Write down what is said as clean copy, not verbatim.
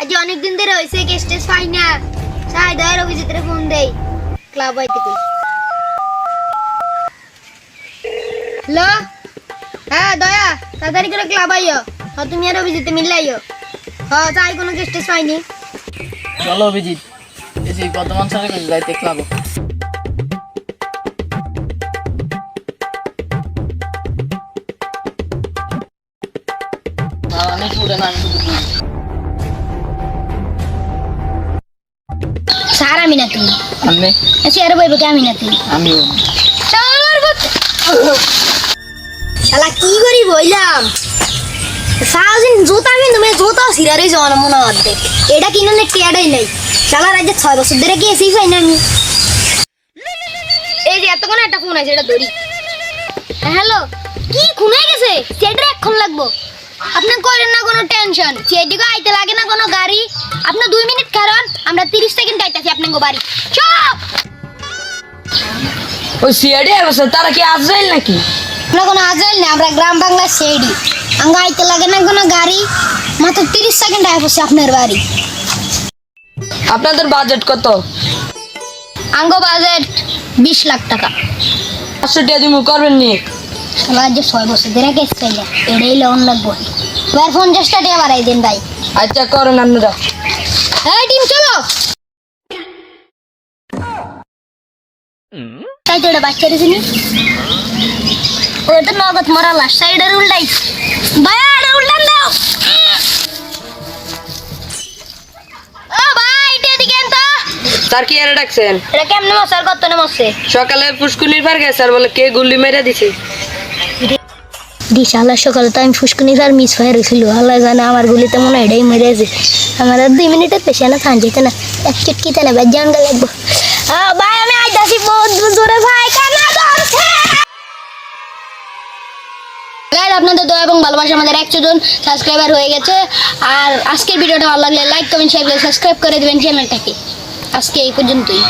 আজ অনেকদিন ধরে হইছে কেস্টেস পাই না। চাই দয়ের অভিজিতের ফোন দেই, ক্লাব আইতে কই। হ্যালো, হ্যাঁ দয়া, তাড়াতাড়ি করে ক্লাব আইও। হ্যাঁ তুমি আর অভিজিতে মিলে আইও। হ্যাঁ চাই কোনো কেস্টেস পাইনি। চলো অভিজিৎ, এসে বর্তমান স্যারের কাছে যাইতে ক্লাব। আমি ফুটে না, আমি শুধু স্যার আমি নাকি আমি চেয়ারে বইব কি আমি নাকি আমিও শালা কি করি বইলাম সারাদিন জুতা আমি তুমি জুতা সিরারে যাওয়ানো মনে হচ্ছে এটা কিনে টেয়ারই নাই। শালা রাজ্যে 6 বছর ধরে কি এসেই পাই না আমি। এই যে এতক্ষণ একটা ফোন আছে, এটা ধরি। হ্যালো, কি খুনে গেছে? সেটা এখন লাগবো। আপনি করেন না কোনো টেনশন, সেদিকে আইতে লাগে না কোনো গাড়ি। আপনি 2 মিনিট কারণ আমরা 30 সেকেন্ড আইতাছি আপনার বাড়ি। চুপ! ওই সিআইডি আছে, তারা কি আজরাইল নাকি? আমরা কোনো আজাইল না, আমরা গ্রাম বাংলা সেডি। আঙ্গা আইতে লাগে না কোনো গাড়ি, মাত্র 30 সেকেন্ড আইবছে আপনার বাড়ি। আপনাদের বাজেট কত? আঙ্গো বাজেট 20 লাখ টাকা। 500 টাকা দিমু, করবেন নি? শালা যে 6 বছর ধরে কেস চাইলে এটাই লোন লাগবো। এবার 50 টাকা বাড়াই দেন ভাই। আচ্ছা করেন আপনারা। এই টিম চলো। তাই তো এটা বাচ্চা রেছিনি, ওটা তো নগদ মরা লাশ। সাইডের উল্টাই ভাইয়া, এটা উল্টান দাও। ও ভাই, এটা এদিকে আন তো। স্যার কি এরা ডাকছেন? এটা কেমনে মশার কত না মশে? সকালে পুষ্কুনির পার গেছে, স্যার বলে কে গুলি মেরে দিছে। শালা সকালে তো আমি ফুসকুনি আর মিস ফায়ার হয়েছিল। আল্লাহ জানে আমার গুলিতে মনে হয় এটাই মেরেছে। আমার আর 2 মিনিটের পেছে না, থান যেতে না, এক চিটকিতে না ভাই জানগা লাগবো। ভাই আমি আইতাছি বহুত জোরে ভাই, কান্না ধরছে। আপনাদের দয়া এবং ভালোবাসা আমাদের 100 জন সাবস্ক্রাইবার হয়ে গেছে। আর আজকের ভিডিওটা ভালো লাগলে লাইক কমেন্ট শেয়ার করে সাবস্ক্রাইব করে দেবেন চ্যানেলটাকে। আজকে এই পর্যন্তই।